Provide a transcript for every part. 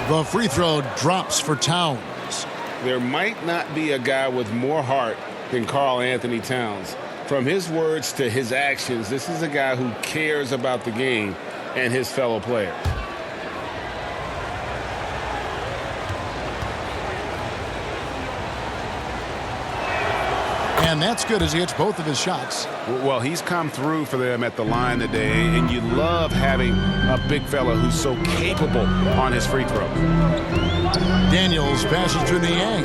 The free throw drops for Towns. There might not be a guy with more heart than Karl Anthony Towns. From his words to his actions, this is a guy who cares about the game and his fellow players. And that's good as he hits both of his shots. Well, he's come through for them at the line today, and you love having a big fella who's so capable on his free throws. Daniels passes to Niang.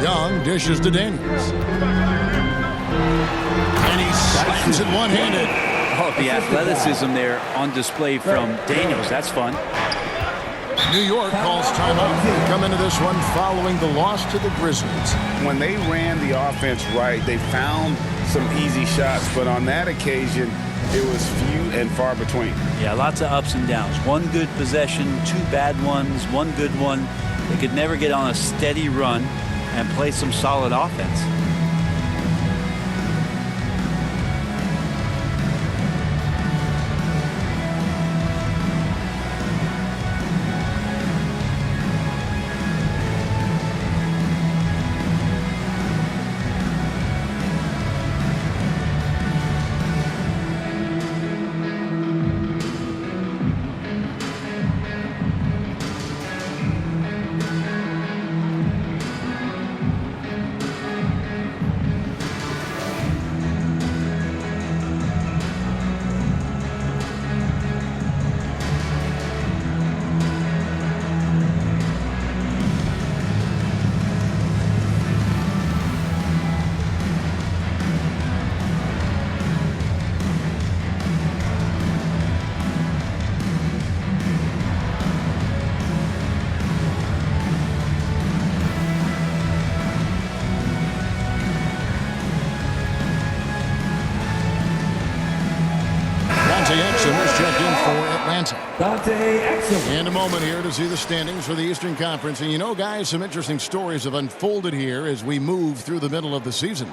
Young dishes to Daniels. And he slams it one-handed. Oh, the athleticism there on display from Daniels. That's fun. New York calls timeout. They come into this one following the loss to the Grizzlies. When they ran the offense right, they found some easy shots, but on that occasion, it was few and far between. Yeah, lots of ups and downs. One good possession, two bad ones, one good one. They could never get on a steady run and play some solid offense. Checked in for Atlanta. In a moment here to see the standings for the Eastern Conference. And you know, guys, some interesting stories have unfolded here as we move through the middle of the season.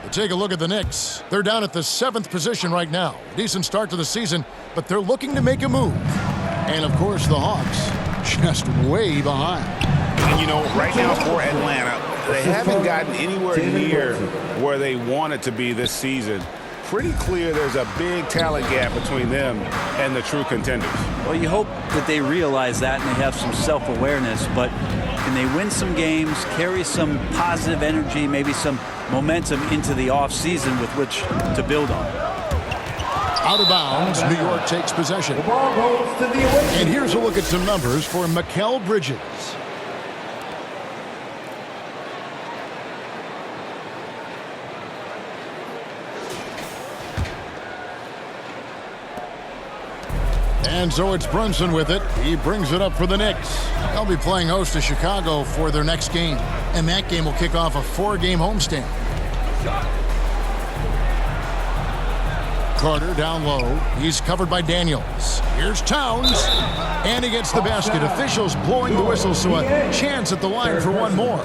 But take a look at the Knicks. They're down at the 7th position right now. Decent start to the season, but they're looking to make a move. And, of course, the Hawks just way behind. And, you know, right now for Atlanta, they haven't gotten anywhere near where they wanted to be this season. Pretty clear there's a big talent gap between them and the true contenders. Well, you hope that they realize that and they have some self-awareness, but can they win some games, carry some positive energy, maybe some momentum into the offseason with which to build on? Out of bounds, New York takes possession. And here's a look at some numbers for Mikal Bridges. And so it's Brunson with it. He brings it up for the Knicks. They'll be playing host to Chicago for their next game. And that game will kick off a 4-game homestand. Carter down low. He's covered by Daniels. Here's Towns. And he gets the basket. Officials blowing the whistle, so a chance at the line for one more.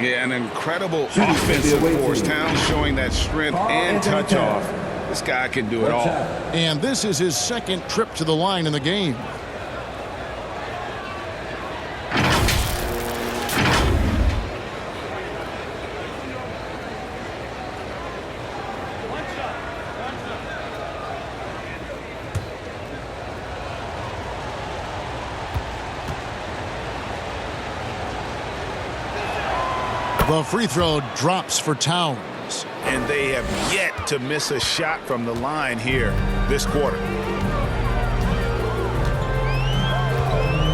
Yeah, an incredible offensive force. Towns showing that strength and touch off. This guy can do it all. And this is his second trip to the line in the game. The free throw drops for Towns. And they have yet to miss a shot from the line here this quarter.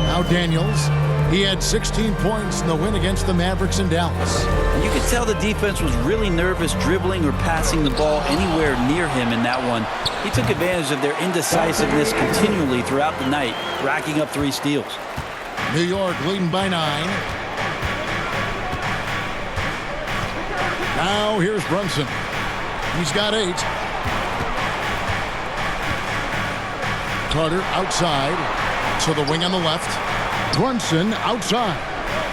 Now Daniels. He had 16 points in the win against the Mavericks in Dallas. You could tell the defense was really nervous dribbling or passing the ball anywhere near him in that one. He took advantage of their indecisiveness continually throughout the night, racking up 3 steals. New York leading by 9. Now here's Brunson. He's got 8. Carter outside to the wing on the left. Brunson outside.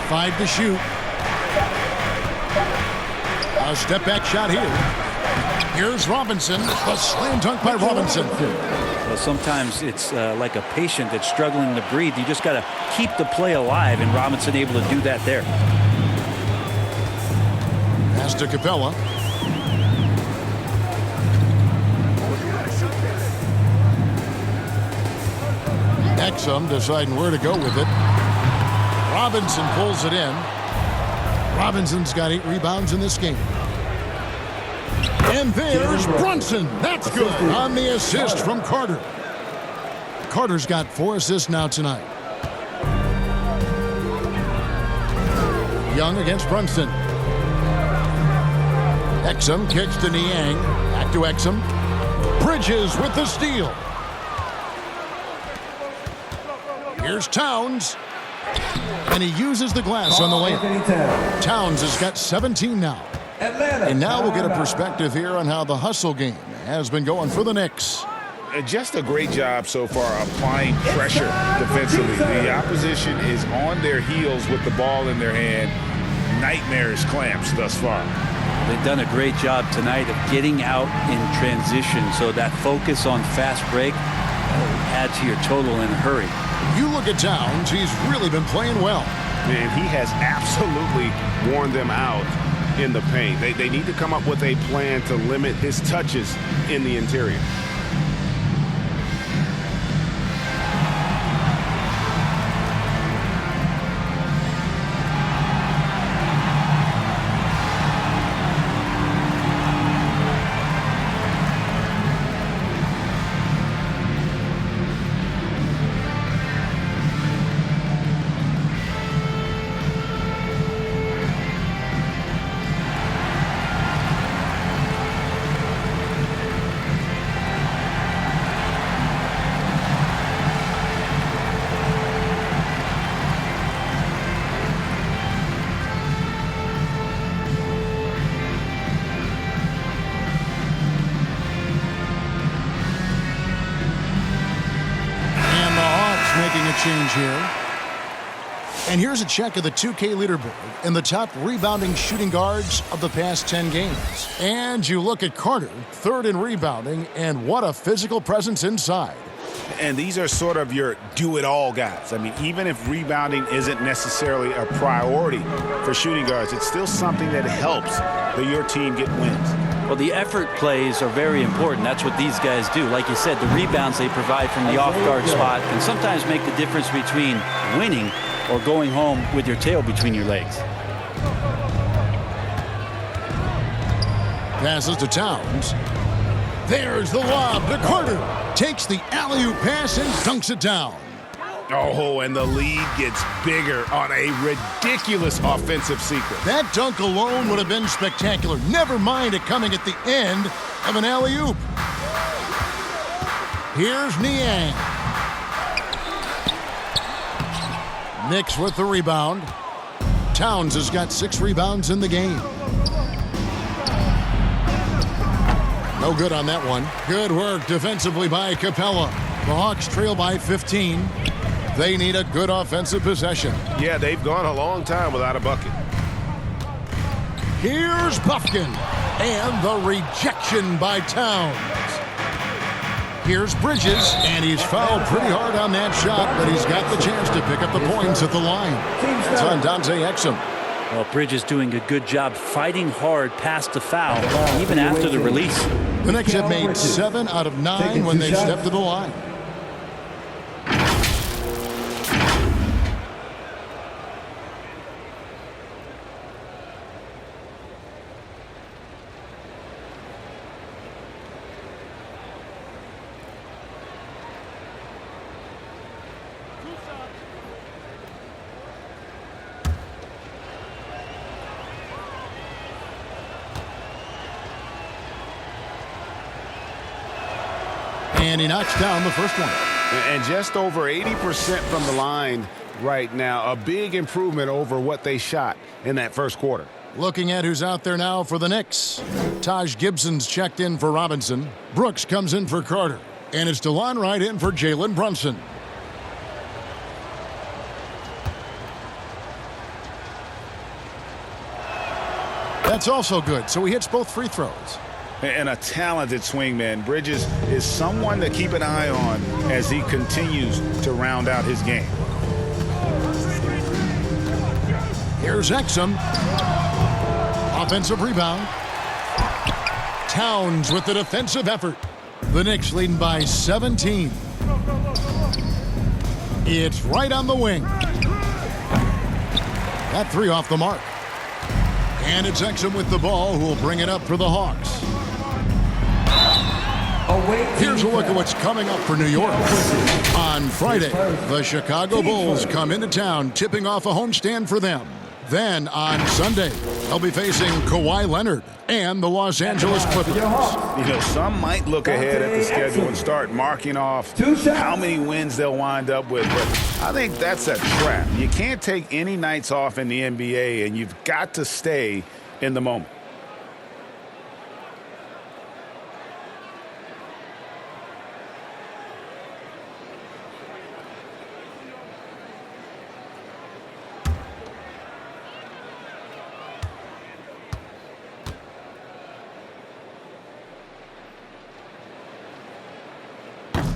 5 to shoot. A step back shot here. Here's Robinson. A slam dunk by Robinson. Well, sometimes it's like a patient that's struggling to breathe. You just got to keep the play alive, and Robinson able to do that there. Pass to Capella. Exum deciding where to go with it. Robinson pulls it in. Robinson's got 8 rebounds in this game. And there's Brunson. That's good on the assist from Carter. Carter's got 4 assists now tonight. Young against Brunson. Exum kicks to Niang. Back to Exum. Bridges with the steal. Here's Towns. And he uses the glass on the layup. Towns has got 17 now. And now we'll get a perspective here on how the hustle game has been going for the Knicks. Just a great job so far applying pressure defensively. The opposition is on their heels with the ball in their hand. Nightmarish clamps thus far. They've done a great job tonight of getting out in transition, so that focus on fast break add to your total in a hurry. You look at Towns, he's really been playing well. And he has absolutely worn them out in the paint. They need to come up with a plan to limit his touches in the interior. Making a change here. And here's a check of the 2K leaderboard and the top rebounding shooting guards of the past 10 games. And you look at Carter, 3rd in rebounding, and what a physical presence inside. And these are sort of your do-it-all guys. I mean, even if rebounding isn't necessarily a priority for shooting guards, it's still something that helps your team get wins. Well, the effort plays are very important. That's what these guys do. Like you said, the rebounds they provide from the off-guard spot can sometimes make the difference between winning or going home with your tail between your legs. Passes to Towns. There's the lob to Carter. Takes the alley-oop pass and dunks it down. Oh, and the lead gets bigger on a ridiculous offensive sequence. That dunk alone would have been spectacular. Never mind it coming at the end of an alley-oop. Here's Niang. Knicks with the rebound. Towns has got 6 rebounds in the game. No good on that one. Good work defensively by Capella. The Hawks trail by 15. They need a good offensive possession. Yeah, they've gone a long time without a bucket. Here's Buffkin. And the rejection by Towns. Here's Bridges, and he's fouled pretty hard on that shot, but he's got the chance to pick up the points at the line. It's on Dante Exum. Well, Bridges doing a good job fighting hard past the foul, even after the release. The Knicks have made 7 out of 9 when they've stepped to the line. And he knocks down the first one. And just over 80% from the line right now. A big improvement over what they shot in that first quarter. Looking at who's out there now for the Knicks. Taj Gibson's checked in for Robinson. Brooks comes in for Carter. And it's DeLon Wright in for Jalen Brunson. That's also good, so he hits both free throws. and a talented swingman. Bridges is someone to keep an eye on as he continues to round out his game. Here's Exum. Offensive rebound. Towns with the defensive effort. The Knicks leading by 17. It's right on the wing. That three off the mark. And it's Exum with the ball, who will bring it up for the Hawks. Here's a look at what's coming up for New York. On Friday, the Chicago Bulls come into town, tipping off a homestand for them. Then on Sunday, they'll be facing Kawhi Leonard and the Los Angeles Clippers. You know, some might look ahead at the schedule and start marking off how many wins they'll wind up with, but I think that's a trap. You can't take any nights off in the NBA, and you've got to stay in the moment.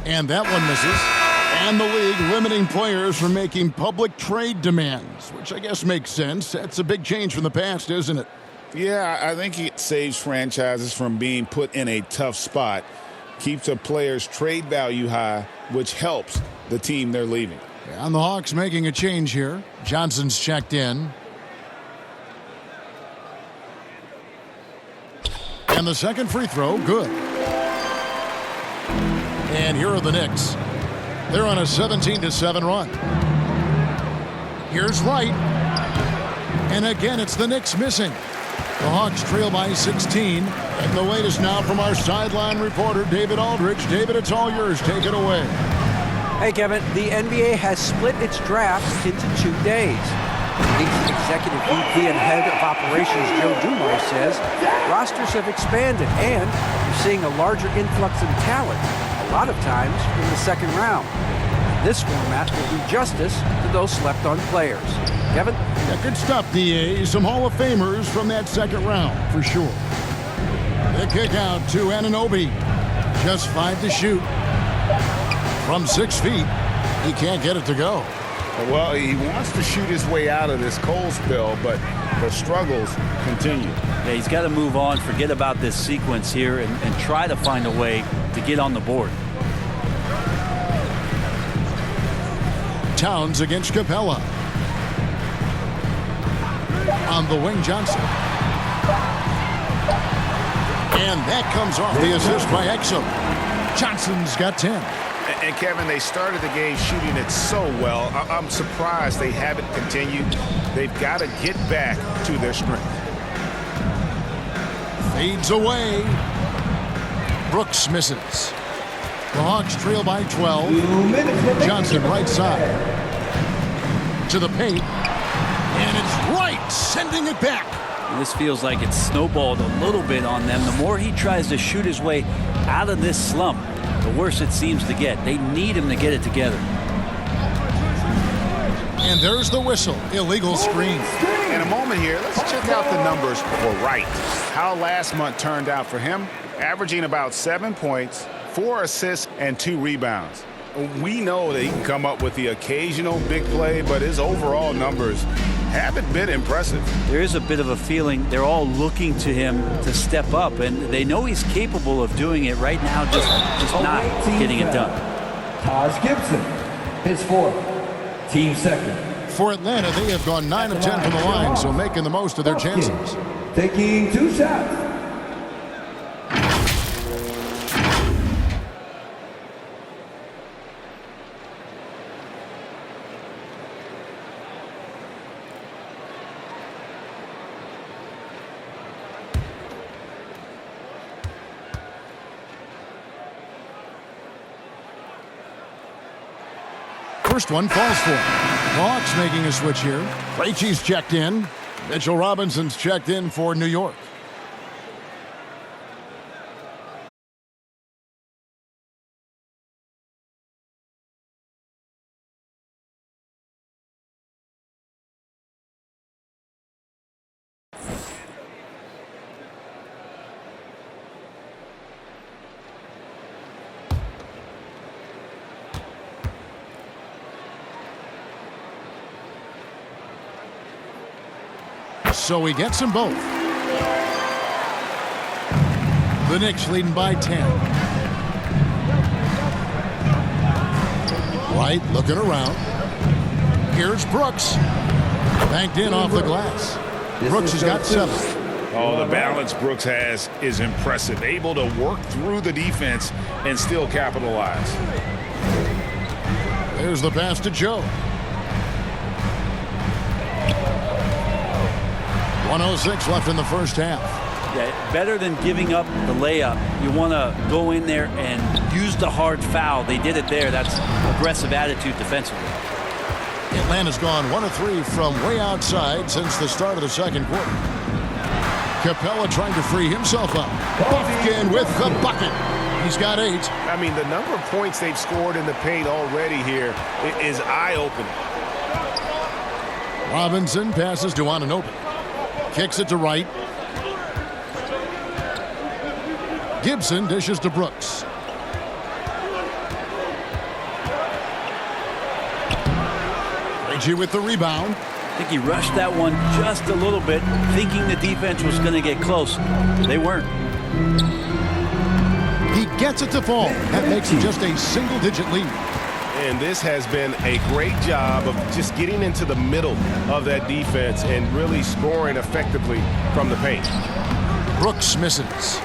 And that one misses. And the league limiting players from making public trade demands, which I guess makes sense. That's a big change from the past, isn't it? Yeah, I think it saves franchises from being put in a tough spot, keeps a player's trade value high, which helps the team they're leaving. And the Hawks making a change here. Johnson's checked in. And the second free throw, good. And here are the Knicks. They're on a 17-7 run. Here's Wright. And again, it's the Knicks missing. The Hawks trail by 16. And the latest now from our sideline reporter, David Aldridge. David, it's all yours. Take it away. Hey, Kevin. The NBA has split its drafts into 2 days. League's executive VP and head of operations, Joe Dumars, says rosters have expanded and you're seeing a larger influx in talent, a lot of times in the second round. This format will do justice to those slept-on players. Kevin? Yeah, good stuff, DA. Some Hall of Famers from that second round, for sure. The kick out to Anunoby. Just 5 to shoot. From 6 feet, he can't get it to go. Well, he wants to shoot his way out of this cold spell, but the struggles continue. Yeah, he's got to move on, forget about this sequence here, and try to find a way to get on the board. Towns against Capella. On the wing, Johnson. And that comes off the assist by Exum. Johnson's got 10. And Kevin, they started the game shooting it so well. I'm surprised they haven't continued. They've got to get back to their strength. Fades away. Brooks misses. The Hawks trail by 12. Johnson right side. To the paint. And it's Wright sending it back. And this feels like it's snowballed a little bit on them. The more he tries to shoot his way out of this slump, the worse it seems to get. They need him to get it together. And there's the whistle. Illegal screen. In a moment here, let's check out the numbers for Wright. How last month turned out for him, averaging about 7 points, 4 assists, and 2 rebounds. We know that he can come up with the occasional big play, but his overall numbers haven't been impressive. There is a bit of a feeling they're all looking to him to step up, and they know he's capable of doing it right now, just not getting it done. Taj Gibson, his fourth, team second. For Atlanta, they have gone 9 of 10 from the line, so making the most of their chances. Taking 2 shots. First one falls for him. The Hawks making a switch here. Krejci's checked in. Mitchell Robinson's checked in for New York. so he gets them both. The Knicks leading by 10. Wright looking around. Here's Brooks. Banked in off the glass. Brooks has got 7. Oh, the balance Brooks has is impressive. Able to work through the defense and still capitalize. There's the pass to Joe. 1:06 left in the first half. Yeah, better than giving up the layup. You want to go in there and use the hard foul. They did it there. That's aggressive attitude defensively. Atlanta's gone 1 of 3 from way outside since the start of the second quarter. Capella trying to free himself up. Buffkin with the bucket. He's got 8. I mean, the number of points they've scored in the paint already here is eye-opening. Robinson passes to Anunoby. Kicks it to Wright. Gibson dishes to Brooks. Reggie with the rebound. I think he rushed that one just a little bit, thinking the defense was going to get close. They weren't. He gets it to fall. That makes it just a single-digit lead. And this has been a great job of just getting into the middle of that defense and really scoring effectively from the paint. Brooks misses.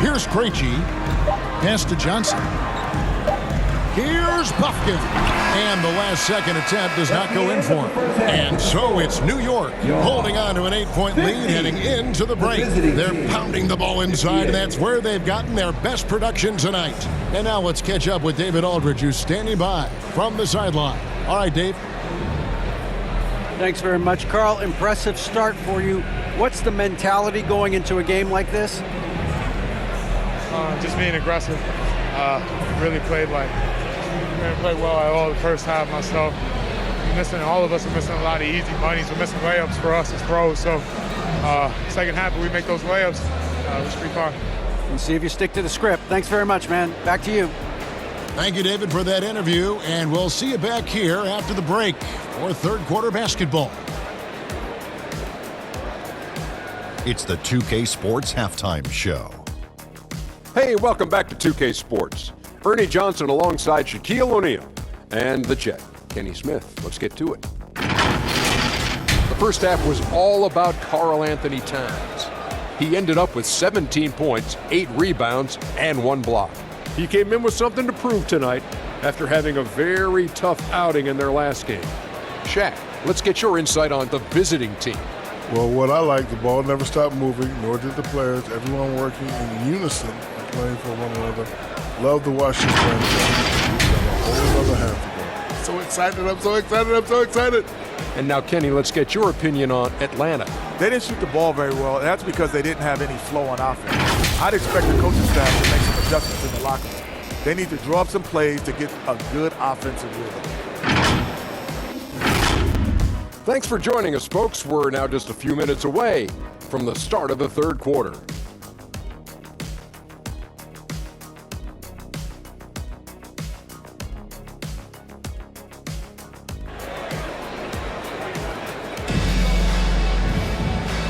Here's Krejci. Pass to Johnson. Here's Buffkin. And the last second attempt does not go in for him. And so it's New York holding on to an 8-point lead heading into the break. They're pounding the ball inside, and that's where they've gotten their best production tonight. And now let's catch up with David Aldridge, who's standing by from the sideline. All right, Dave. Thanks very much, Carl. Impressive start for you. What's the mentality going into a game like this? Just being aggressive. Really played well at all the first half myself. All of us are missing a lot of easy monies. We're missing layups for us as pros. So second half, we make those layups, we should be fine. We'll see if you stick to the script. Thanks very much, man. Back to you. Thank you, David, for that interview. And we'll see you back here after the break for third quarter basketball. It's the 2K Sports Halftime Show. Hey, welcome back to 2K Sports. Ernie Johnson alongside Shaquille O'Neal and the Jet, Kenny Smith. Let's get to it. The first half was all about Karl Anthony Towns. He ended up with 17 points, 8 rebounds, and 1 block. He came in with something to prove tonight after having a very tough outing in their last game. Shaq, let's get your insight on the visiting team. Well, what I like, the ball never stopped moving, nor did the players. Everyone working in unison and playing for one another. Love to watch this franchise. We've got a whole other half to go. So excited, I'm so excited. And now, Kenny, let's get your opinion on Atlanta. They didn't shoot the ball very well, and that's because they didn't have any flow on offense. I'd expect the coaching staff to make some adjustments in the locker room. They need to draw up some plays to get a good offensive rhythm. Thanks for joining us, folks. We're now just a few minutes away from the start of the third quarter.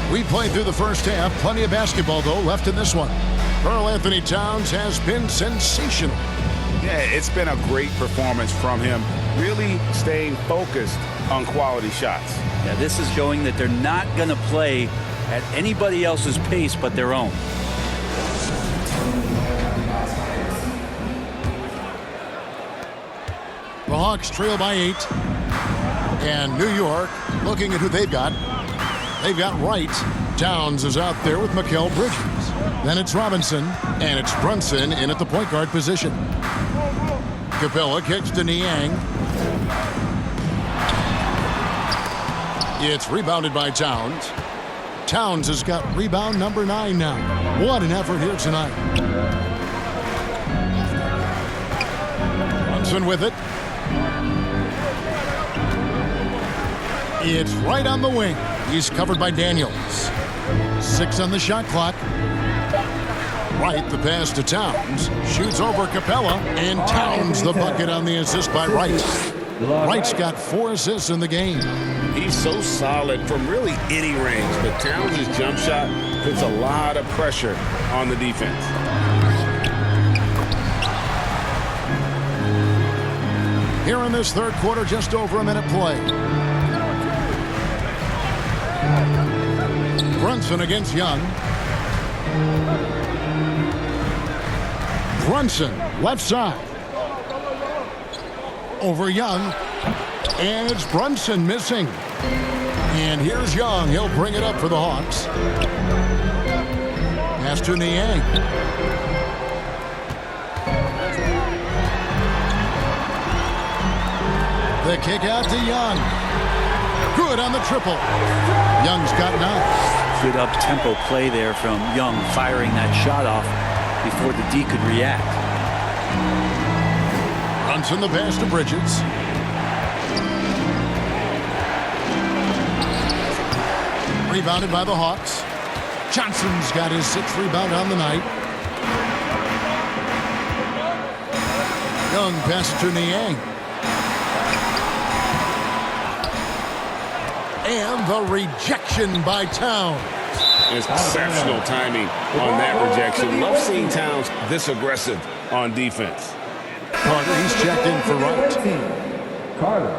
We played through the first half. Plenty of basketball, though, left in this one. Karl Anthony Towns has been sensational. Yeah, it's been a great performance from him, really staying focused on quality shots. Yeah, this is showing that they're not going to play at anybody else's pace but their own. The Hawks trail by 8. And New York looking at who they've got. They've got Wright. Towns is out there with Mikal Bridges. Then it's Robinson, and it's Brunson in at the point guard position. Capella kicks to Niang. It's rebounded by Towns. Towns has got rebound number 9 now. What an effort here tonight. Brunson with it. It's right on the wing. He's covered by Daniels. 6 on the shot clock. Wright, the pass to Towns. Shoots over Capella, and Towns the bucket on the assist by Wright. Wright's got 4 assists in the game. He's so solid from really any range, but Towns' jump shot puts a lot of pressure on the defense. Here in this third quarter, just over a minute play. Brunson against Young. Brunson, left side. Over Young. And it's Brunson missing. And here's Young. He'll bring it up for the Hawks. Pass to Niang. The kick out to Young. Good on the triple. Young's got 9. Good up-tempo play there from Young, firing that shot off before the D could react. Brunson the pass to Bridges. Rebounded by the Hawks. Johnson's got his 6th rebound on the night. Young passes to Niang. And the rejection by Towns. Exceptional timing on that rejection. Love seeing Towns this aggressive on defense. Carter, he's checked in for Wright. Carter.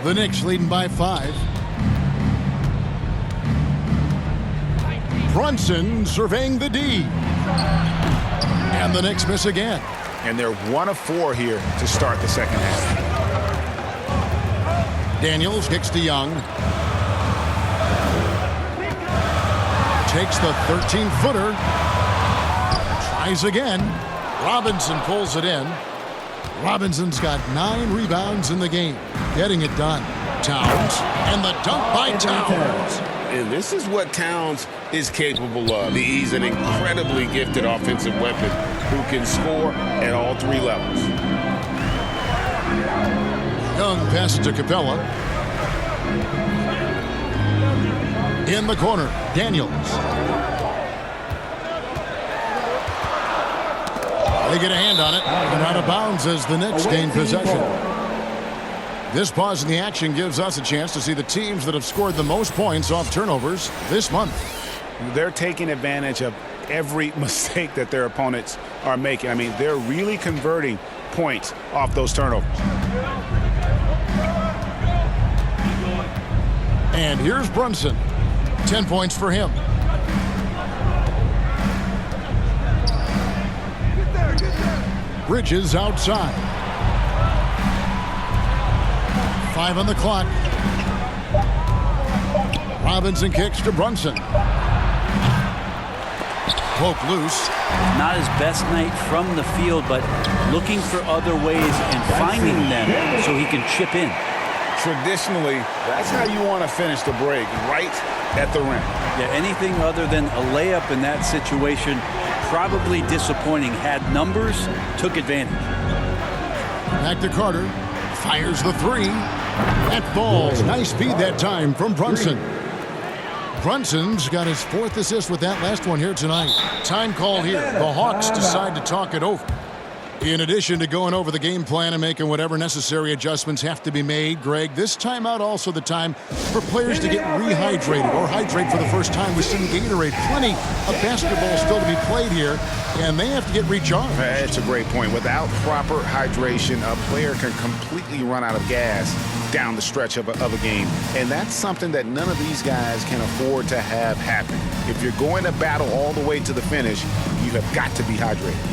The Knicks leading by 5. Brunson surveying the D. And the Knicks miss again. And they're 1 of 4 here to start the second half. Daniels kicks to Young. Takes the 13-footer. Tries again. Robinson pulls it in. Robinson's got 9 rebounds in the game. Getting it done. Towns. And the dunk by Towns. And this is what Towns is capable of. He's an incredibly gifted offensive weapon who can score at all 3 levels. Young passes to Capella. In the corner, Daniels. They get a hand on it and out of bounds as the Knicks gain possession. This pause in the action gives us a chance to see the teams that have scored the most points off turnovers this month. They're taking advantage of every mistake that their opponents are making. I mean, they're really converting points off those turnovers. And here's Brunson. 10 points for him. Bridges outside. 5 on the clock. Robinson kicks to Brunson. Poke loose. Not his best night from the field, but looking for other ways and finding them so he can chip in. Traditionally, that's how you want to finish the break, right at the rim. Yeah, anything other than a layup in that situation, probably disappointing. Had numbers, took advantage. Back to Carter. Fires the 3. That falls. Nice feed that time from Brunson. Brunson's got his 4th assist with that last one here tonight. Time call here. The Hawks decide to talk it over. In addition to going over the game plan and making whatever necessary adjustments have to be made, Greg, this timeout also the time for players to get rehydrated or hydrate for the first time with some Gatorade. Plenty of basketball still to be played here, and they have to get recharged. That's a great point. Without proper hydration, a player can completely run out of gas down the stretch of a game. And that's something that none of these guys can afford to have happen. If you're going to battle all the way to the finish, you have got to be hydrated.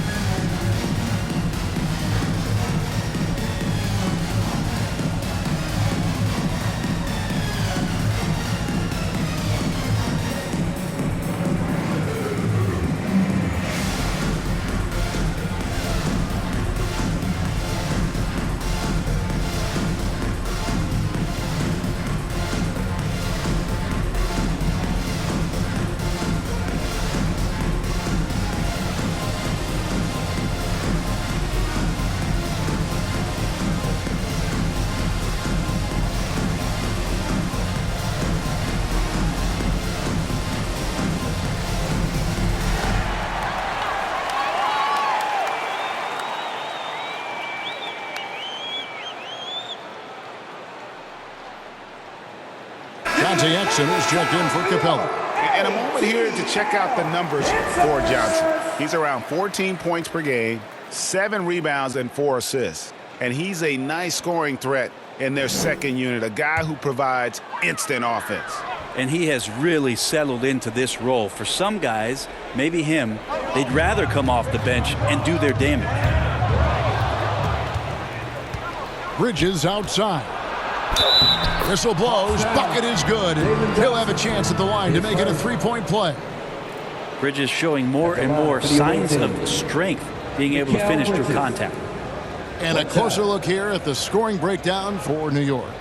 Dante Exum is checked in for Capella. And a moment here to check out the numbers for Johnson. He's around 14 points per game, 7 rebounds, and 4 assists. And he's a nice scoring threat in their second unit, a guy who provides instant offense. And he has really settled into this role. For some guys, maybe him, they'd rather come off the bench and do their damage. Bridges outside. Whistle blows. Bucket is good. He'll have a chance at the line to make it a three-point play. Bridges showing more and more signs of strength, being able to finish through contact. And a closer look here at the scoring breakdown for New York.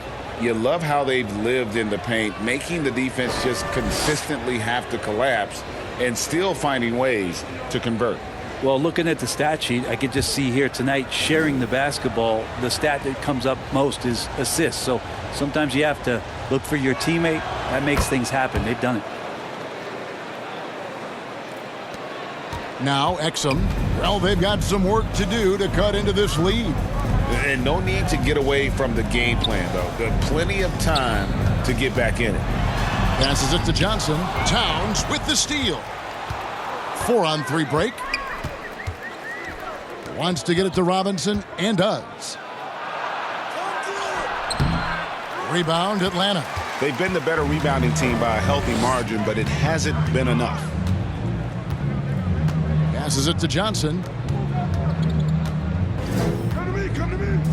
You love how they've lived in the paint, making the defense just consistently have to collapse and still finding ways to convert. Well, looking at the stat sheet, I could just see here tonight sharing the basketball. The stat that comes up most is assists. So sometimes you have to look for your teammate. That makes things happen. They've done it. Now Exum. Well, they've got some work to do to cut into this lead. And no need to get away from the game plan, though. There's plenty of time to get back in it. Passes it to Johnson. Towns with the steal. 4-on-3 break. Wants to get it to Robinson and does. Rebound Atlanta. They've been the better rebounding team by a healthy margin, but it hasn't been enough. Passes it to Johnson.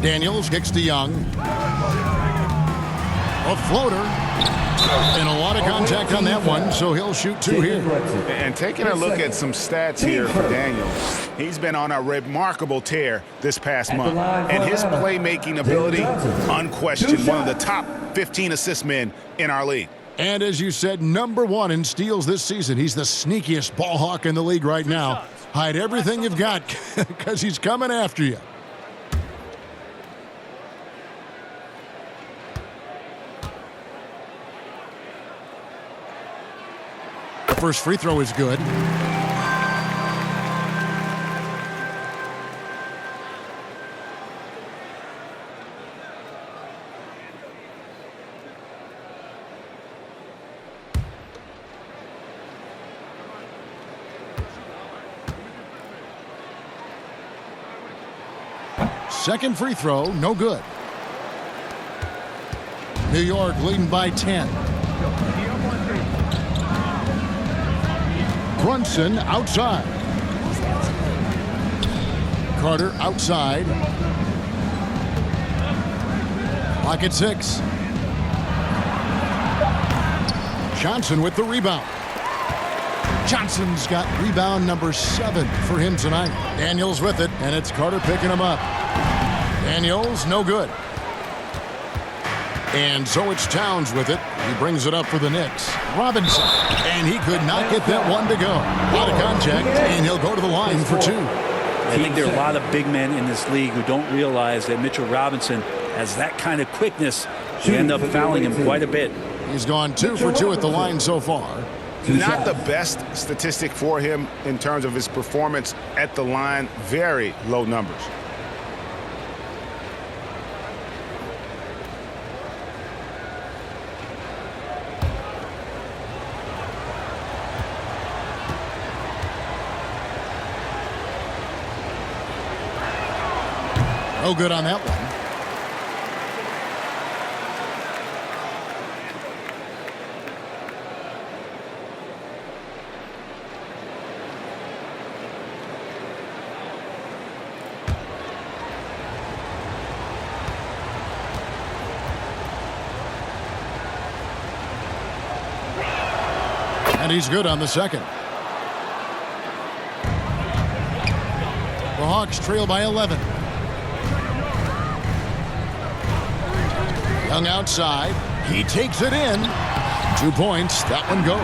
Daniels kicks to Young. A floater. And a lot of contact on that one, so he'll shoot 2 here. And taking a look at some stats here for Daniels, he's been on a remarkable tear this past month. And his playmaking ability, unquestioned, one of the top 15 assist men in our league. And as you said, #1 in steals this season. He's the sneakiest ball hawk in the league right now. Hide everything you've got because he's coming after you. The first free throw is good. Second free throw, no good. New York leading by 10. Brunson outside. Carter outside. Clock at 6. Johnson with the rebound. Johnson's got rebound number 7 for him tonight. Daniels with it, and it's Carter picking him up. Daniels, no good. And so it's Towns with it. He brings it up for the Knicks. Robinson, and he could not get that one to go. A lot of contact, and he'll go to the line for 2. I think there are a lot of big men in this league who don't realize that Mitchell Robinson has that kind of quickness. They end up fouling him quite a bit. He's gone 2 for 2 at the line so far. Not the best statistic for him in terms of his performance at the line. Very low numbers. No good on that one. And he's good on the second. The Hawks trail by 11. Young outside. He takes it in. 2 points. That one goes.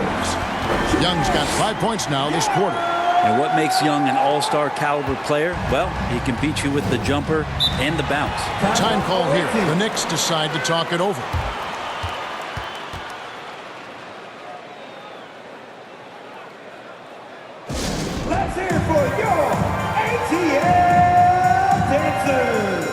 Young's got 5 points now this quarter. And what makes Young an all-star caliber player? Well, he can beat you with the jumper and the bounce. Time call here. The Knicks decide to talk it over. Let's hear it for your ATL dancers.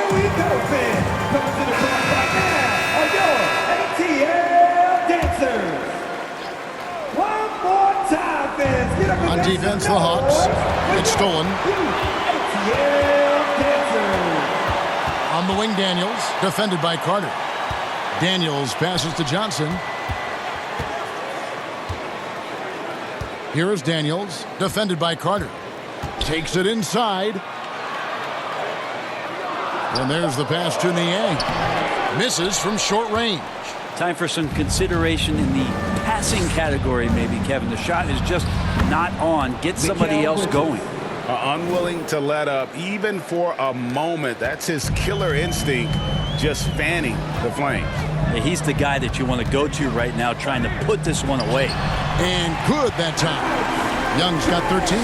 Here we go, fans. Coming to the front right now are your ATL dancers. One more time, fans. Get up and On dance defense, some the Hawks. noise. It's stolen. ATL dancers. On the wing, Daniels, defended by Carter. Daniels passes to Johnson. Here is Daniels, defended by Carter. Takes it inside. And there's the pass to Niang. Misses from short range. Time for some consideration in the passing category, maybe, Kevin. The shot is just not on. Get somebody else going. Unwilling to let up, even for a moment. That's his killer instinct, just fanning the flames. Yeah, he's the guy that you want to go to right now, trying to put this one away. And good that time. Young's got 13.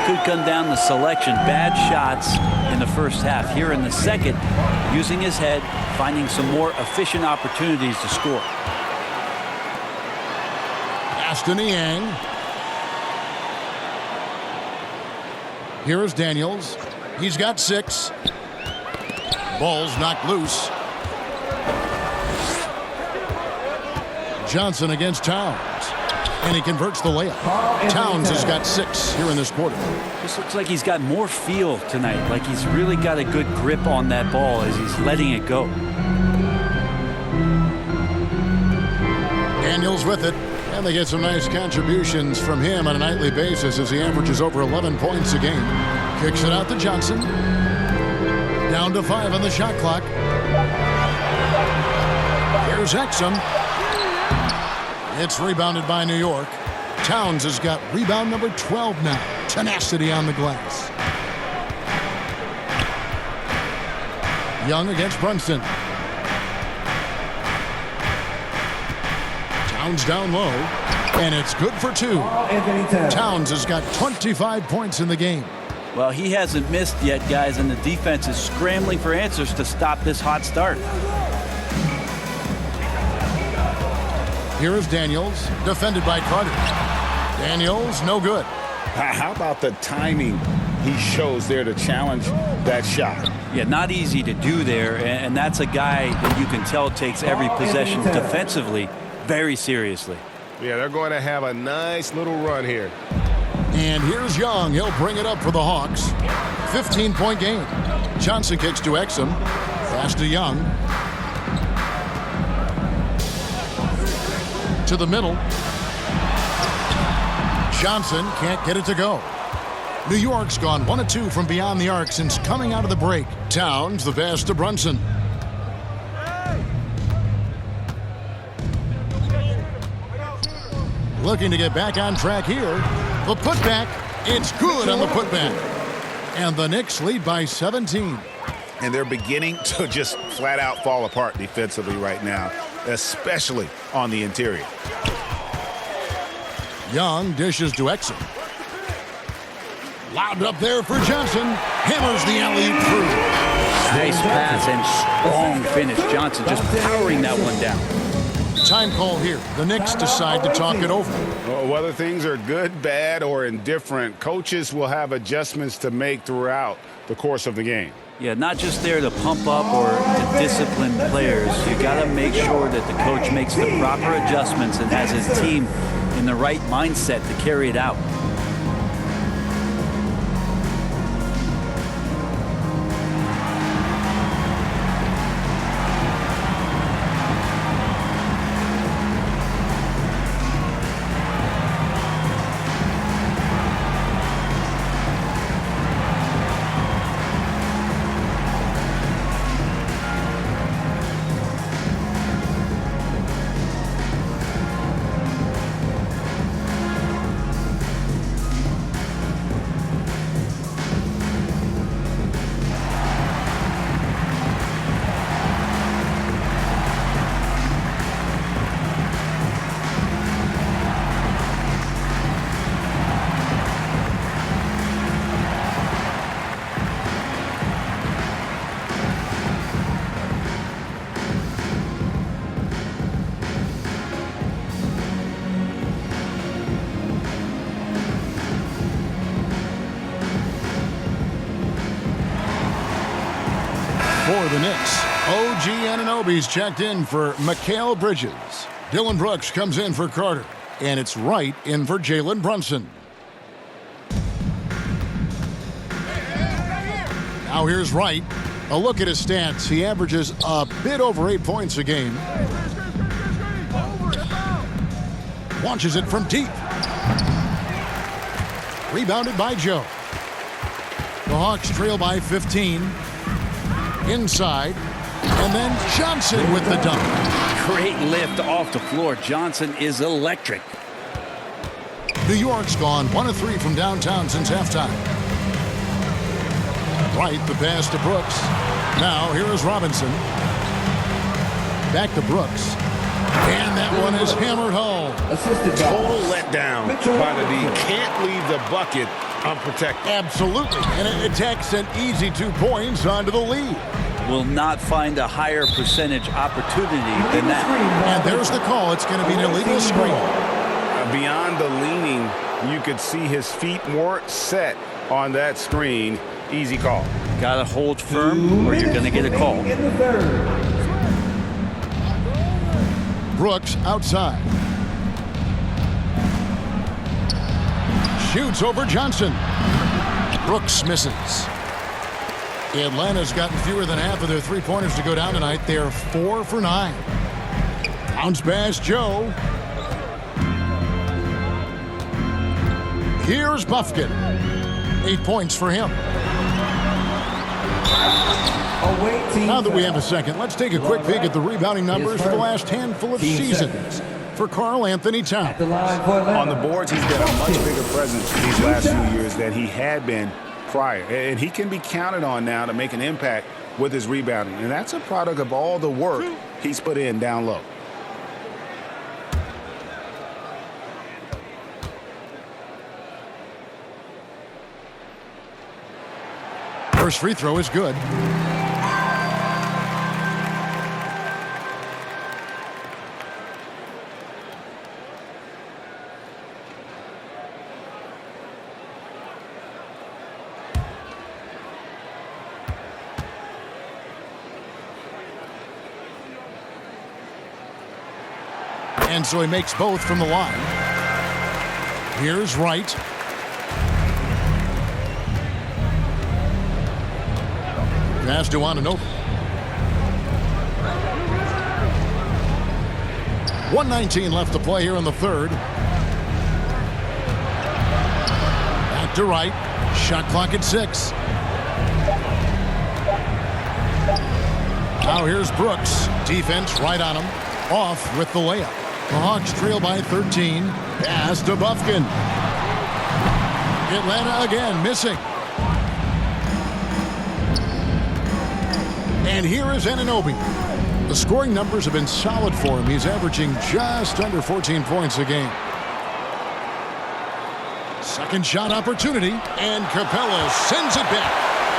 Could come down the selection. Bad shots in the first half. Here in the second, using his head, finding some more efficient opportunities to score. Pass to Niang. Here is Daniels. He's got 6. Ball's knocked loose. Johnson against Towns. And he converts the layup. Towns has got 6 here in this quarter. This looks like he's got more feel tonight. Like he's really got a good grip on that ball as he's letting it go. Daniels with it. And they get some nice contributions from him on a nightly basis as he averages over 11 points a game. Kicks it out to Johnson. Down to 5 on the shot clock. Here's Exum. It's rebounded by New York. Towns has got rebound number 12 now. Tenacity on the glass. Young against Brunson. Towns down low, and it's good for 2. Towns has got 25 points in the game. Well, he hasn't missed yet, guys, and the defense is scrambling for answers to stop this hot start. Here is Daniels, defended by Carter. Daniels, no good. How about the timing he shows there to challenge that shot? Yeah, not easy to do there, and that's a guy that you can tell takes every possession defensively very seriously. Yeah, they're going to have a nice little run here. And here's Young. He'll bring it up for the Hawks. 15-point game. Johnson kicks to Exum. Pass to Young. To the middle. Johnson can't get it to go. New York's gone 1 of 2 from beyond the arc since coming out of the break. Towns the pass to Brunson. Looking to get back on track here. The putback. It's good on the putback. And the Knicks lead by 17. And they're beginning to just flat out fall apart defensively right now, especially on the interior. Young dishes to Exum. Lobbed up there for Johnson. Hammers the alley-oop through. Nice pass and strong finish. Johnson just powering that one down. Time call here. The Knicks decide to talk it over. Well, whether things are good, bad, or indifferent, coaches will have adjustments to make throughout the course of the game. Yeah, not just there to pump up or to discipline players. You got to make sure that the coach makes the proper adjustments and has his team in the right mindset to carry it out. For the Knicks, OG Anunoby's checked in for Mikal Bridges. Dylan Brooks comes in for Carter. And it's Wright in for Jalen Brunson. Now here's Wright. A look at his stats. He averages a bit over 8 points a game. Launches it from deep. Rebounded by Joe. The Hawks trail by 15. Inside. And then Johnson with the dunk. Great lift off the floor. Johnson is electric. New York's gone 1 of 3 from downtown since halftime. Wright, the pass to Brooks. Now here is Robinson. Back to Brooks. And that one is hammered home. Total letdown by the D. Can't leave the bucket unprotected. Absolutely. And it takes an easy 2 points onto the lead. Will not find a higher percentage opportunity than that. And there's the call. It's going to be an illegal screen. Beyond the leaning, you could see his feet weren't set on that screen. Easy call. Got to hold firm or you're going to get a call. Brooks outside. Shoots over Johnson. Brooks misses. Atlanta's gotten fewer than half of their three-pointers to go down tonight. They're 4 for 9. Bounce pass, Joe. Here's Buffkin. 8 points for him. Now that we have a second, let's take a quick peek at the rebounding numbers for the last handful of seasons for Karl Anthony Towns. On the boards, he's been a much bigger presence these last few years than he had been prior. And he can be counted on now to make an impact with his rebounding. And that's a product of all the work he's put in down low. First free throw is good. And so he makes both from the line. Here's Wright. Pass to Anunoby. 1:19 left to play here in the third. Back to Wright. Shot clock at 6. Now here's Brooks. Defense right on him. Off with the layup. The Hawks trail by 13. Pass to Buffkin. Atlanta again missing. And here is Anunoby. The scoring numbers have been solid for him. He's averaging just under 14 points a game. Second shot opportunity, and Capella sends it back.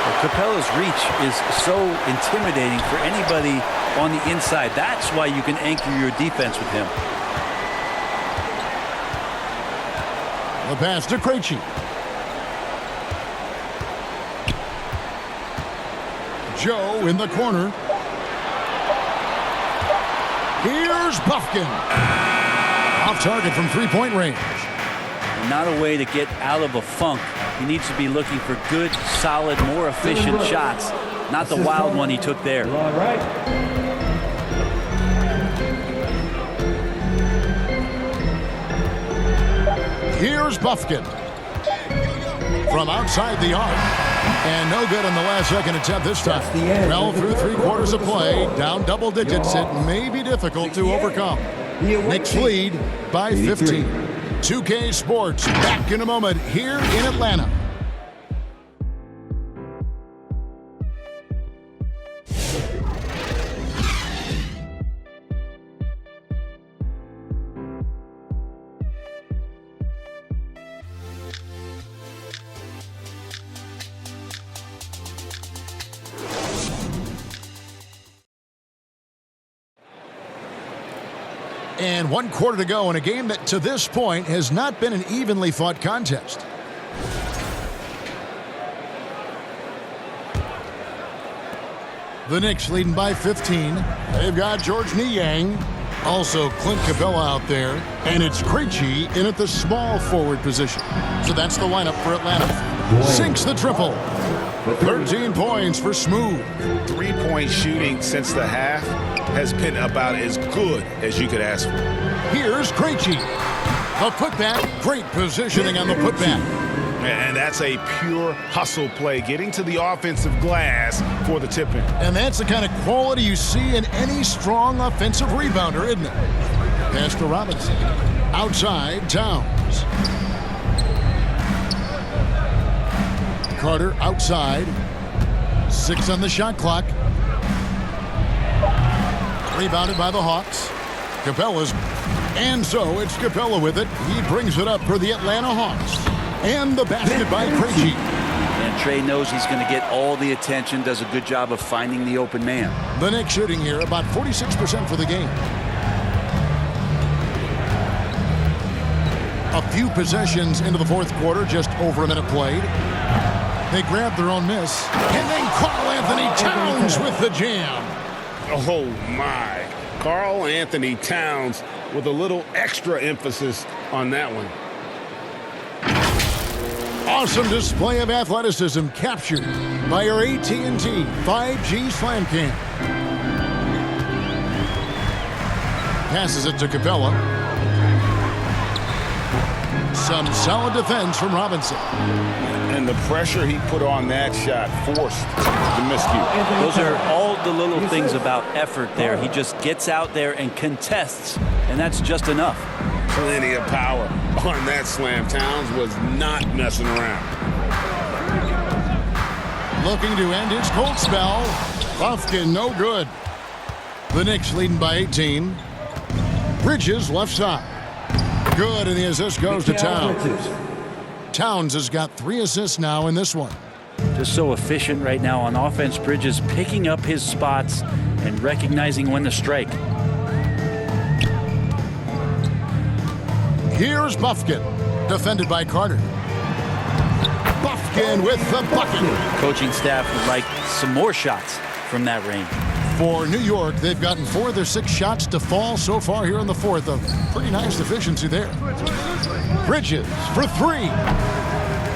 Well, Capella's reach is so intimidating for anybody on the inside. That's why you can anchor your defense with him. The pass to Krejci. Joe in the corner. Here's Buffkin. Off target from three-point range. Not a way to get out of a funk. He needs to be looking for good, solid, more efficient shots. Not the wild one he took there. All right. Here's Buffkin. From outside the arc. And no good on the last second attempt this time. Well, through 3 quarters of play, down double digits, it may be difficult to overcome. Knicks lead by 15. 2K Sports back in a moment here in Atlanta. And 1 quarter to go in a game that to this point has not been an evenly fought contest. The Knicks leading by 15. They've got George Niang. Also Clint Capella out there. And it's Krejci in at the small forward position. So that's the lineup for Atlanta. Sinks the triple. 13 points for Smooth. 3-point shooting since the half has been about as good as you could ask for. Here's Krejci. A putback. Great positioning on the putback. And that's a pure hustle play, getting to the offensive glass for the tip-in. And that's the kind of quality you see in any strong offensive rebounder, isn't it? Pass to Robinson. Outside, Towns. Carter outside. 6 on the shot clock. Rebounded by the Hawks. Capella's. And so it's Capella with it. He brings it up for the Atlanta Hawks. And the basket by Krejci. And Trey knows he's going to get all the attention, does a good job of finding the open man. The Knicks shooting here about 46% for the game. A few possessions into the fourth quarter, just over a minute played. They grab their own miss. And then Karl-Anthony Towns with the jam. Oh, my. Karl-Anthony Towns with a little extra emphasis on that one. Awesome display of athleticism captured by our AT&T 5G Slam Cam. Passes it to Capella. Some solid defense from Robinson. And the pressure he put on that shot forced the miscue. Those are all the little things about effort there. He just gets out there and contests, and that's just enough. Plenty of power on that slam. Towns was not messing around. Looking to end his cold spell. Buffkin, no good. The Knicks leading by 18. Bridges left side. Good, and the assist goes to Towns. Towns has got 3 assists now in this one. Just so efficient right now on offense. Bridges picking up his spots and recognizing when to strike. Here's Buffkin, defended by Carter. Buffkin with the bucket. Coaching staff would like some more shots from that range. For New York, they've gotten 4 of their 6 shots to fall so far here in the fourth. A pretty nice efficiency there. Bridges for 3.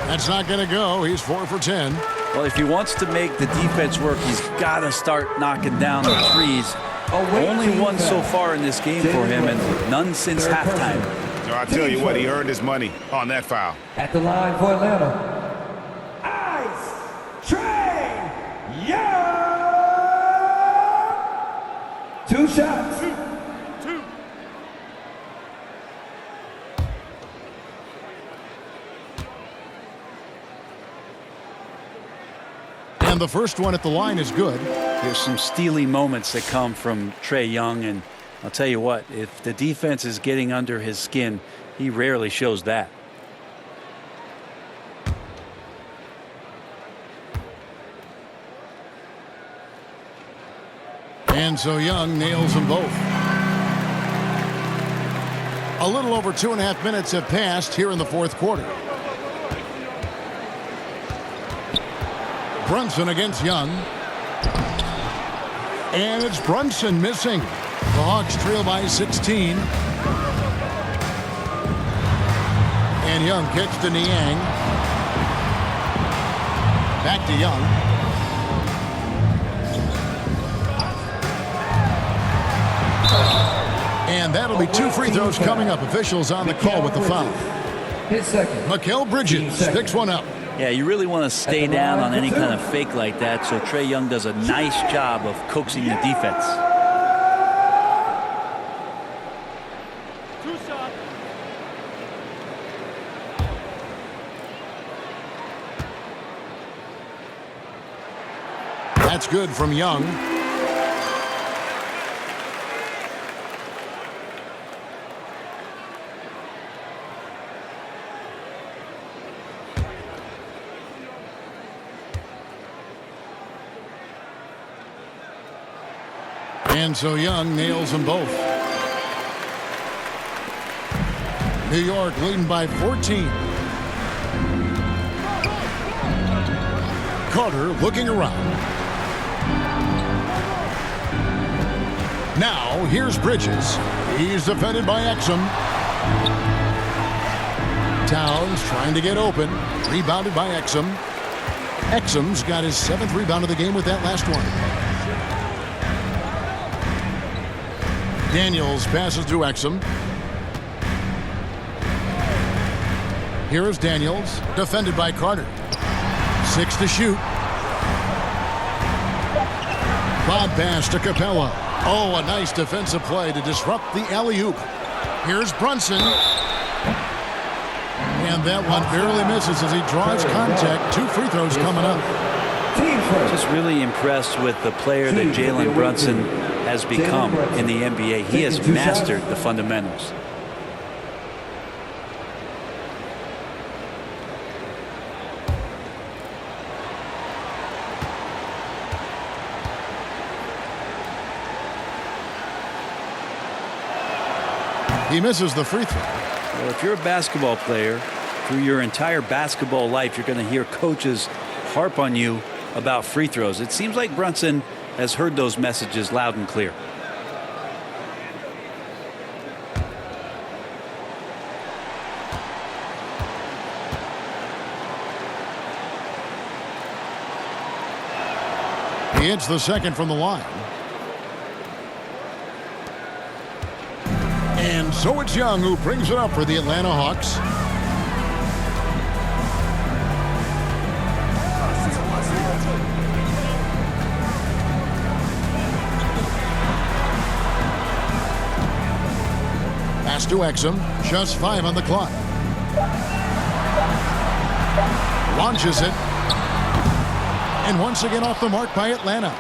That's not going to go. He's 4 for 10. Well, if he wants to make the defense work, he's got to start knocking down the threes. Only one so far in this game for him, and none since halftime. I'll tell you what, he earned his money on that foul. At the line for Atlanta, Ice Trey Young. 2 shots. And the first one at the line is good. There's some steely moments that come from Trey Young, and I'll tell you what, if the defense is getting under his skin, he rarely shows that. And so Young nails them both. A little over 2.5 minutes have passed here in the fourth quarter. Brunson against Young. And it's Brunson missing. The Hawks trail by 16. And Young kicks to Niang. Back to Young. And that'll be 2 free throws coming up. Officials on the call with the foul. His second. Mikal Bridges picks one up. Yeah, you really want to stay down on any kind of fake like that, so Trey Young does a nice job of coaxing the defense. That's good from Young. And so Young nails them both. New York leading by 14. Carter looking around. Now, here's Bridges. He's defended by Exum. Towns trying to get open. Rebounded by Exum. Exum's got his 7th rebound of the game with that last one. Daniels passes to Exum. Here is Daniels, defended by Carter. 6 to shoot. Bob pass to Capella. Oh, a nice defensive play to disrupt the alley-oop. Here's Brunson. And that one barely misses as he draws contact. 2 free throws coming up. Just really impressed with the player that Jalen Brunson has become in the NBA. He has mastered the fundamentals. He misses the free throw. Well, if you're a basketball player, through your entire basketball life, you're going to hear coaches harp on you about free throws. It seems like Brunson has heard those messages loud and clear. He hits the second from the line. And so it's Young who brings it up for the Atlanta Hawks. Pass to Exum. Just 5 on the clock. Launches it. And once again off the mark by Atlanta.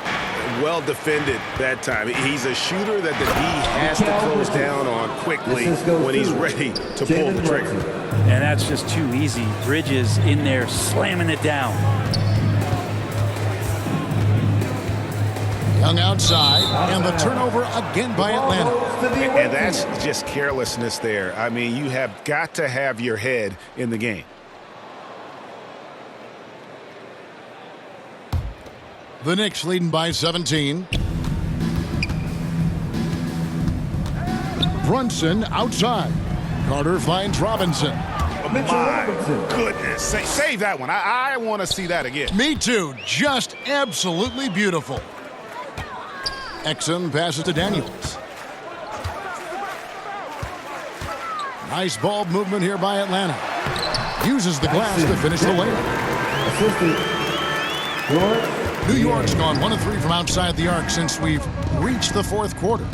Well defended that time. He's a shooter that the D has to close down on quickly when he's ready to pull the trigger. And that's just too easy. Bridges in there slamming it down. Young outside, and the turnover again by Atlanta. And that's just carelessness there. I mean, you have got to have your head in the game. The Knicks leading by 17. Brunson outside. Carter finds Robinson. My goodness. Save that one. I want to see that again. Me too. Just absolutely beautiful. Exum passes to Daniels. Nice ball movement here by Atlanta. Uses the glass to finish the layup. New York's gone 1 of 3 from outside the arc since we've reached the 4th quarter.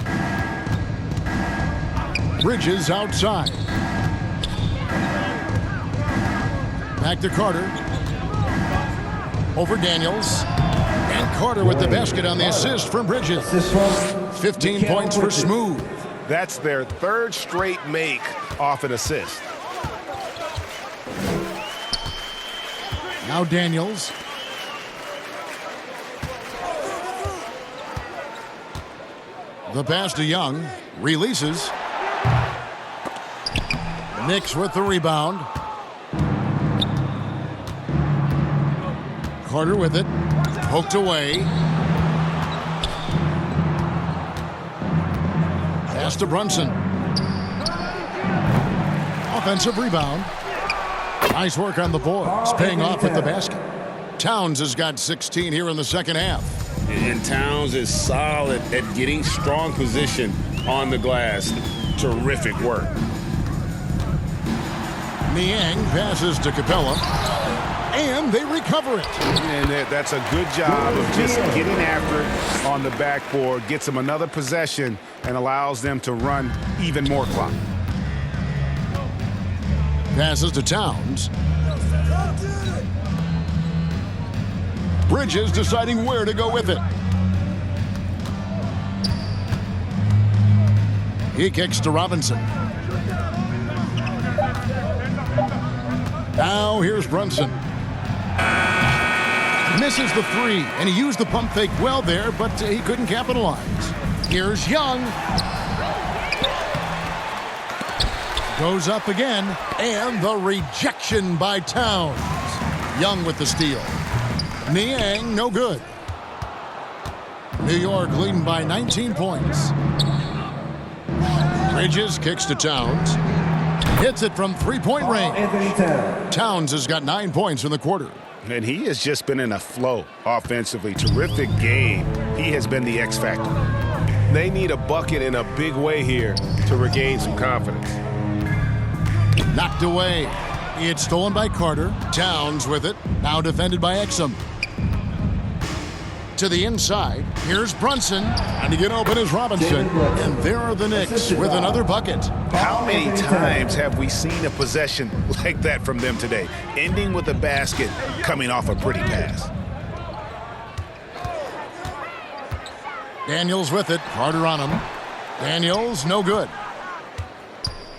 Bridges outside. Back to Carter. Over Daniels. And Carter with the basket on the assist from Bridges. 15 points for Smooth. That's their 3rd straight make off an assist. Now Daniels. The pass to Young. Releases. Knicks with the rebound. Carter with it. Poked away. Pass to Brunson. Offensive rebound. Nice work on the boards. Paying off with the basket. Towns has got 16 here in the second half. And Towns is solid at getting strong position on the glass. Terrific work. Niang passes to Capella. And they recover it. And that's a good job of just getting after it on the backboard. Gets them another possession and allows them to run even more clock. Passes to Towns. Bridges deciding where to go with it. He kicks to Robinson. Now here's Brunson. Misses the 3, and he used the pump fake well there, but he couldn't capitalize. Here's Young. Goes up again, and the rejection by Towns. Young with the steal. Niang, no good. New York leading by 19 points. Bridges kicks to Towns. Hits it from three-point range. Towns has got 9 points in the quarter. And he has just been in a flow offensively. Terrific game. He has been the X factor. They need a bucket in a big way here to regain some confidence. Knocked away. It's stolen by Carter. Towns with it. Now defended by Exum. To the inside. Here's Brunson. And to get open is Robinson. And there are the Knicks with another bucket. How many times have we seen a possession like that from them today? Ending with a basket, coming off a pretty pass. Daniels with it. Carter on him. Daniels, no good.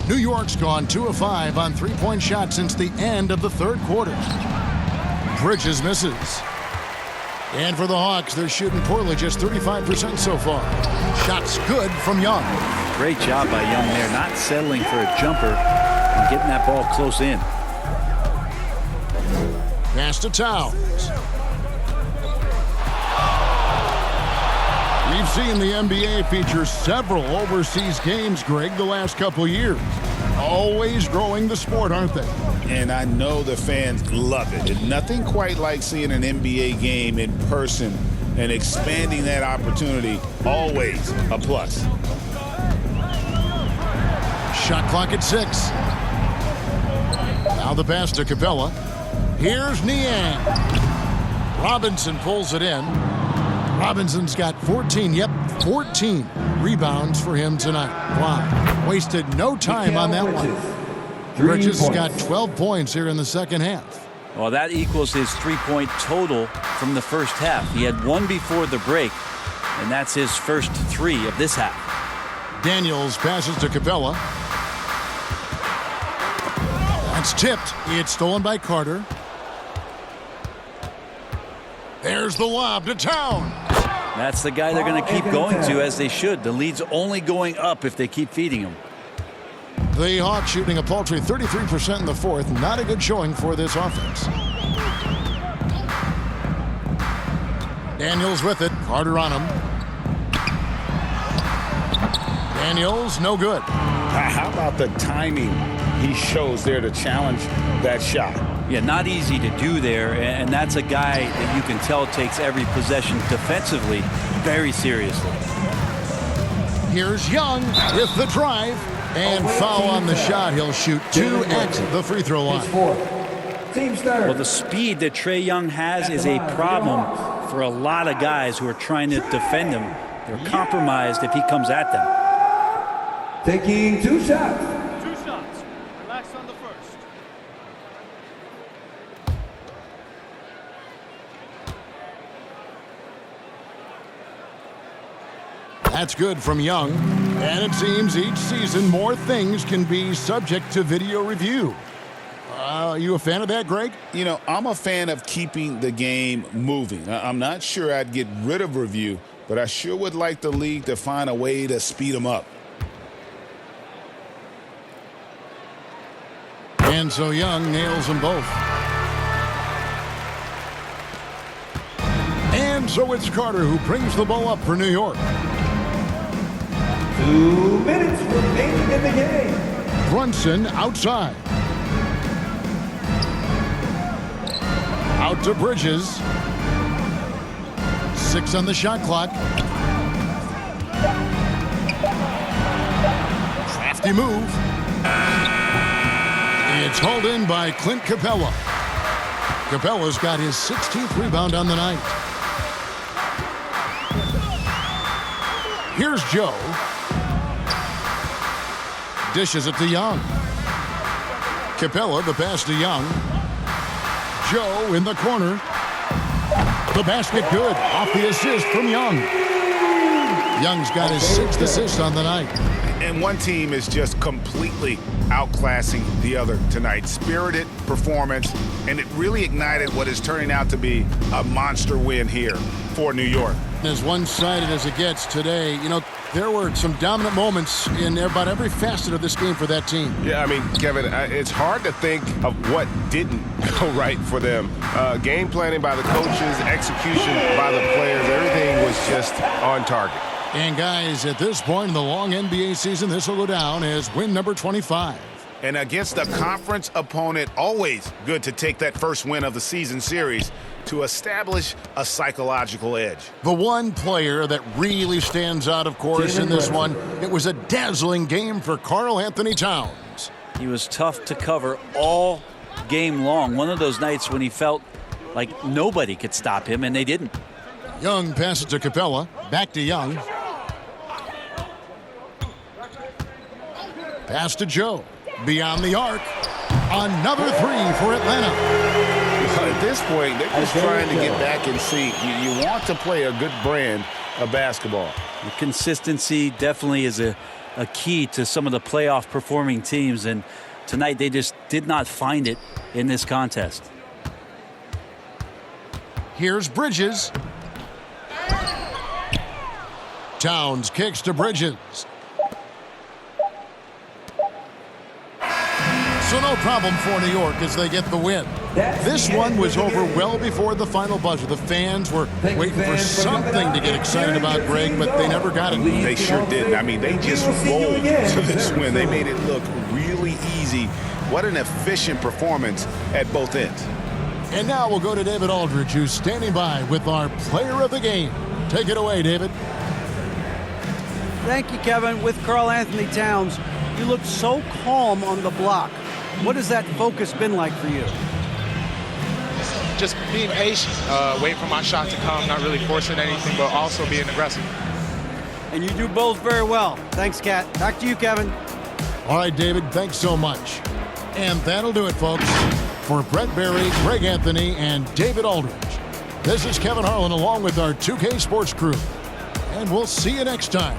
New York's gone 2 of 5 on three-point shots since the end of the third quarter. Bridges misses. And for the Hawks, they're shooting poorly, just 35% so far. Shots good from Young. Great job by Young there, not settling for a jumper and getting that ball close in. Pass to Towns. We've seen the NBA feature several overseas games, Greg, the last couple years. Always growing the sport, aren't they? And I know the fans love it. And nothing quite like seeing an NBA game in person and expanding that opportunity. Always a plus. Shot clock at 6. Now the pass to Capella. Here's Niang. Robinson pulls it in. Robinson's got 14 rebounds for him tonight. Wow. Wasted no time on that one. Bridges has got 12 points here in the second half. Well, that equals his three-point total from the first half. He had one before the break, and that's his first 3 of this half. Daniels passes to Capella. That's tipped. It's stolen by Carter. There's the lob to Towns. That's the guy they're going to keep going to, as they should. The lead's only going up if they keep feeding him. The Hawks shooting a paltry 33% in the fourth. Not a good showing for this offense. Daniels with it. Carter on him. Daniels, no good. How about the timing he shows there to challenge that shot? Yeah, not easy to do there, and that's a guy that you can tell takes every possession defensively very seriously. Here's Young with the drive, and foul on the shot. He'll shoot 2 at the free throw line. Well, the speed that Trae Young has is a problem for a lot of guys who are trying to defend him. They're compromised if he comes at them. Taking 2 shots. Relax on the first. That's good from Young. And it seems each season more things can be subject to video review. Are you a fan of that, Greg? You know, I'm a fan of keeping the game moving. I'm not sure I'd get rid of review, but I sure would like the league to find a way to speed them up. And so Young nails them both. And so it's Carter who brings the ball up for New York. 2 minutes remaining in the game. Brunson outside. Out to Bridges. 6 on the shot clock. Crafty move. It's hauled in by Clint Capella. Capella's got his 16th rebound on the night. Here's Joe. Dishes it to Young. Capella, the pass to Young. Joe in the corner. The basket good. Off the assist from Young. Young's got his 6th assist on the night. And one team is just completely outclassing the other tonight. Spirited performance, and it really ignited what is turning out to be a monster win here for New York. As one-sided as it gets today, you know, There were some dominant moments in about every facet of this game for that team. Yeah, I mean, Kevin, it's hard to think of what didn't go right for them. Game planning by the coaches, execution by the players, everything was just on target. And guys, at this point in the long NBA season, this will go down as win number 25. And against a conference opponent, always good to take that first win of the season series to establish a psychological edge. The one player that really stands out, of course, in this one, it was a dazzling game for Karl Anthony Towns. He was tough to cover all game long. One of those nights when he felt like nobody could stop him, and they didn't. Young passes to Capella. Back to Young. Pass to Joe. Beyond the arc. Another three for Atlanta. At this point, they're just trying to get back in sync. You want to play a good brand of basketball. The consistency definitely is a key to some of the playoff performing teams, and tonight they just did not find it in this contest. Here's Bridges. Towns kicks to Bridges. So no problem for New York as they get the win. This one was over well before the final buzzer. The fans were waiting for something to get excited about, Greg, but they never got it. They sure didn't. I mean, they just rolled to this win. They made it look really easy. What an efficient performance at both ends. And now we'll go to David Aldridge, who's standing by with our player of the game. Take it away, David. Thank you, Kevin. With Karl Anthony Towns, you looked so calm on the block. What has that focus been like for you? Just being patient, waiting for my shot to come, not really forcing anything, but also being aggressive. And you do both very well. Thanks, Kat. Back to you, Kevin. All right, David, thanks so much. And that'll do it, folks. For Brett Berry, Greg Anthony, and David Aldridge, this is Kevin Harlan along with our 2K Sports crew. And we'll see you next time.